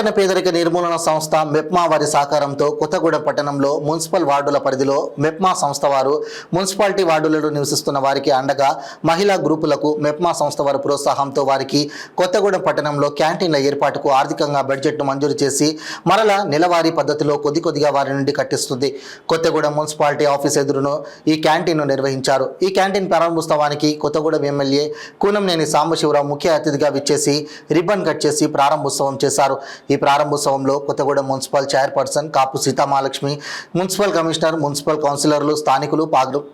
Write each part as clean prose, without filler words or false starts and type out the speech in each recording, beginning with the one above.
గ్రామీణ పేదరిక నిర్మూలన సంస్థ మెప్మా వారి సహకారంతో కొత్తగూడెం పట్టణంలో మున్సిపల్ వార్డుల పరిధిలో మెప్మా సంస్థ వారు మున్సిపాలిటీ వార్డులలో నివసిస్తున్న వారికి అండగా మహిళా గ్రూపులకు మెప్మా సంస్థ వారి ప్రోత్సాహంతో వారికి కొత్తగూడెం పట్టణంలో క్యాంటీన్ల ఏర్పాటుకు ఆర్థికంగా బడ్జెట్ను మంజూరు చేసి మరలా నెలవారీ పద్ధతిలో కొద్దిగా వారి నుండి కట్టిస్తుంది. కొత్తగూడెం మున్సిపాలిటీ ఆఫీస్ ఎదురును ఈ క్యాంటీన్ను నిర్వహించారు. ఈ క్యాంటీన్ ప్రారంభోత్సవానికి కొత్తగూడెం ఎమ్మెల్యే కూనంనేని సాంబశివరావు ముఖ్య అతిథిగా విచ్చేసి రిబ్బన్ కట్ చేసి ప్రారంభోత్సవం చేశారు. ఈ ప్రారంభోత్సవంలో కొత్తగూడెం మున్సిపల్ చైర్పర్సన్ కాపు సీతామహాలక్ష్మి, మున్సిపల్ కమిషనర్, మున్సిపల్ కౌన్సిలర్లు, స్థానికులు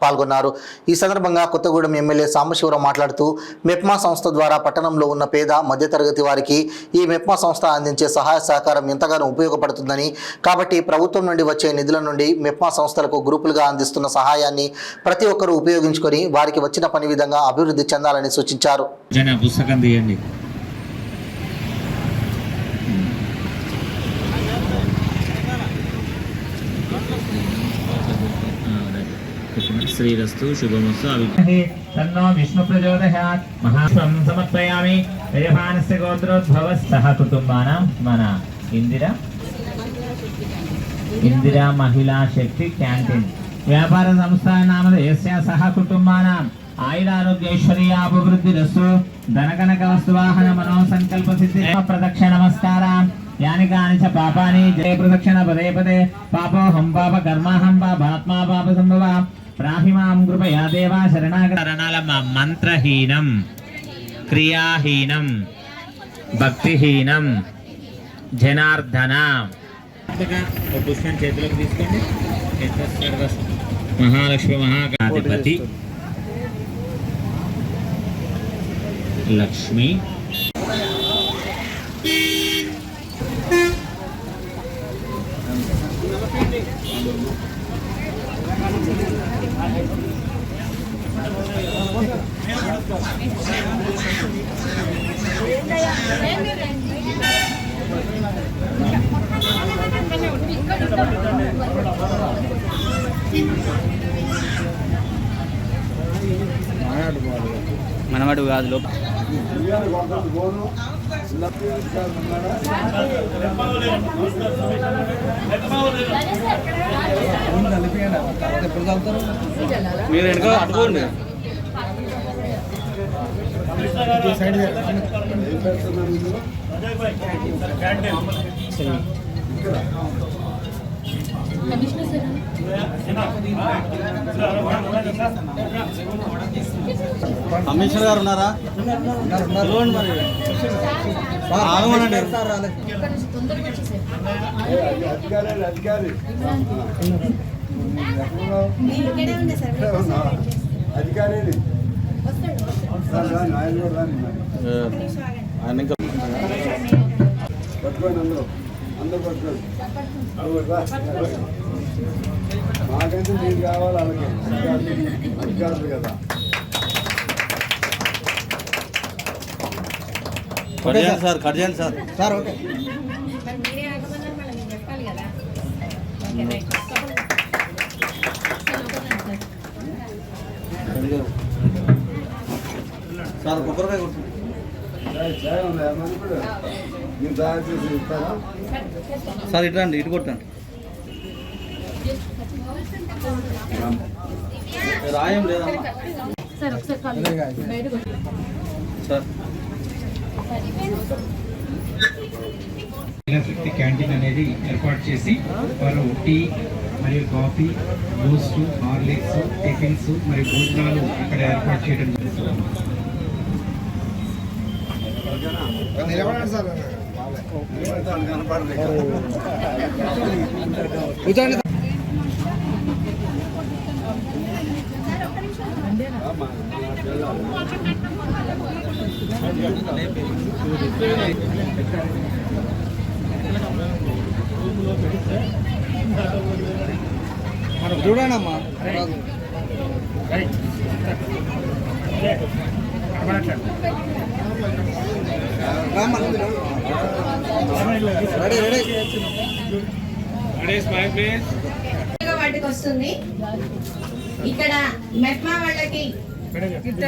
పాల్గొన్నారు. ఈ సందర్భంగా కొత్తగూడెం ఎమ్మెల్యే సాంబశివరావు మాట్లాడుతూ మెప్మా సంస్థ ద్వారా పట్టణంలో ఉన్న పేద మధ్యతరగతి వారికి ఈ మెప్మా సంస్థ అందించే సహాయ సహకారం ఎంతగానో ఉపయోగపడుతుందని, కాబట్టి ప్రభుత్వం నుండి వచ్చే నిధుల నుండి మెప్మా సంస్థలకు గ్రూపులుగా అందిస్తున్న సహాయాన్ని ప్రతి ఒక్కరూ ఉపయోగించుకొని వారికి వచ్చిన పని విధంగా అభివృద్ధి చెందాలని సూచించారు. श्रीरस्तु शुभमस्तु तन्नो विष्णु प्रचोदयात् महास्वं समर्पयामि यजमानस्य गोत्रोद्भवः सह कुटुम्बानां मन इंदिरा महिला शक्ति कैंटीन व्यापार संस्था नामधेयस्य सह कुटुम्बानां आयुरारोग्यैश्वर्याभिवृद्धिरस्तु धनकनक वस्तुवाहन मनोसंकल्प सिद्धि प्रदक्ष नमस्कारां यानि कानि च पापानि जय प्रदक्षिण पदे पदे पापोऽहं पाप कर्माहं पापात्मा पाप संभव प्राहिमां कृपया देवा शरणागतरणालम मंत्रहीनं क्रियाहीनं भक्तिहीनं जनार्दन पुष्पं చేతులకు తీసుకోండి. महालक्ष्मी महागणाधिपति लक्ष्मी మనవాడు కాదు లోపల మీరు వెనక అట్టుకోండి. కమిషనర్ గారు ఉన్నారా? మరి ఆగమనండి. అధికారి పట్టుకోండి, అందరూ పట్టుకోండి. మాకైతే మీరు కావాలి, అలాగే అధికారులు కదా. సార్ కట్ చేయండి సార్. Sir okay. సార్ కొబ్బరికాయ కొట్టు. సార్ ఇటు రండి, ఇటు కొట్టండి. రాయం లేదమ్మా సార్. శక్తి క్యాంటీన్ అనేది ఏర్పాటు చేసి వారు టీ మరియు కాఫీ, బూస్ట్, హార్లిక్స్, టిఫిన్స్ మరియు భోజనాలు ఇక్కడ ఏర్పాటు చేయడం జరుగుతుంది. చూడండమ్మా. వాటికి వస్తుంది. ఇక్కడ మెప్మా వాళ్ళకి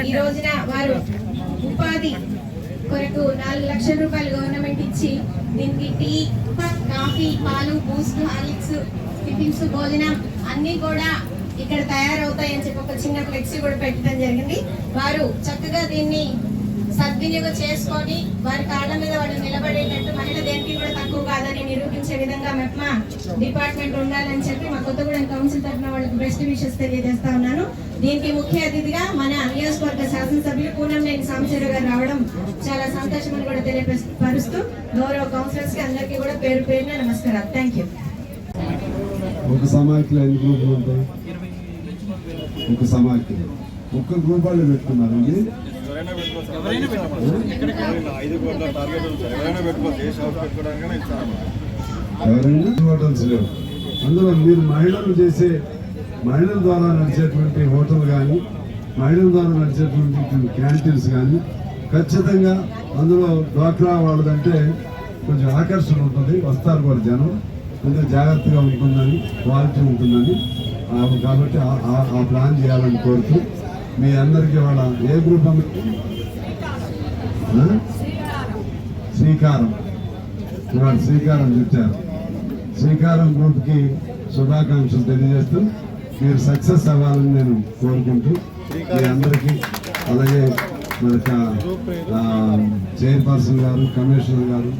ఈ రోజున వారు ఉపాధి కొరకు 4 లక్షల రూపాయలు గవర్నమెంట్ ఇచ్చి దీనికి టీ, కాఫీ, పాలు, బూస్ట్, హార్లిక్స్, టిఫిన్స్, భోజనం అన్నీ కూడా ఇక్కడ తయారవుతాయని చెప్పి ఒక చిన్న ఫ్లెక్సీ కూడా పెట్టడం జరిగింది. వారు చక్కగా దీన్ని సద్వినియోగం చేసుకొని వారి కాళ్ళ మీద వాళ్ళు నిలబడేటట్టు మహిళ దేనికి కూడా తక్కువ కాదని నిరూపించే విధంగా మెప్మా డిపార్ట్మెంట్ ఉండాలని చెప్పి మా కొత్తగూడెం కౌన్సిల్ తరఫున వాళ్ళకి బెస్ట్ విషెస్ తెలియజేస్తా ఉన్నాను. దీనికి ముఖ్య అతిథిగా మన నియోజకవర్గ శాసనసభ్యులు పూనంనేని సాంబశివరావు గారు రావడం చాలా సంతోషమని కూడా తెలియపరుస్తూ గౌరవ కౌన్సిలర్స్ కి అందరికీ కూడా పేరు పేరున నమస్కారాలు. Thank you. ఒక సమాఖ్యలో ఎన్ని గ్రూపులు ఉంటాయి? ఒక సమాఖ్య ఒక్క గ్రూప్ వాళ్ళు పెట్టుకున్నారండి. ఎవరైనా హోటల్స్ లేవు. అందులో మీరు మహిళలు చేసే మహిళల ద్వారా నడిచేటువంటి హోటల్ కానీ మహిళల ద్వారా నడిచేటువంటి క్యాంటీన్స్ కానీ ఖచ్చితంగా అందులో డ్వాక్రా వాళ్ళదంటే కొంచెం ఆకర్షణ ఉంటుంది, వస్తారు కూడా జనం, కొంచెం జాగ్రత్తగా ఉంటుందని, క్వాలిటీ ఉంటుందని. కాబట్టి ఆ ప్లాన్ చేయాలని కోరుతూ మీ అందరికీ వాళ్ళ ఏ గ్రూప్ శ్రీకారం ఇవాళ శ్రీకారం చెప్పారు. శ్రీకారం గ్రూప్కి శుభాకాంక్షలు తెలియజేస్తూ మీరు సక్సెస్ అవ్వాలని నేను కోరుకుంటూ మీ అందరికీ, అలాగే మన చైర్పర్సన్ గారు, కమిషనర్ గారు,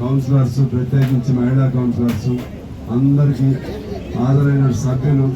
కౌన్సిలర్స్, ప్రత్యేకించి మహిళా కౌన్సిలర్స్ అందరికీ, ఆదరైన సభ్యులు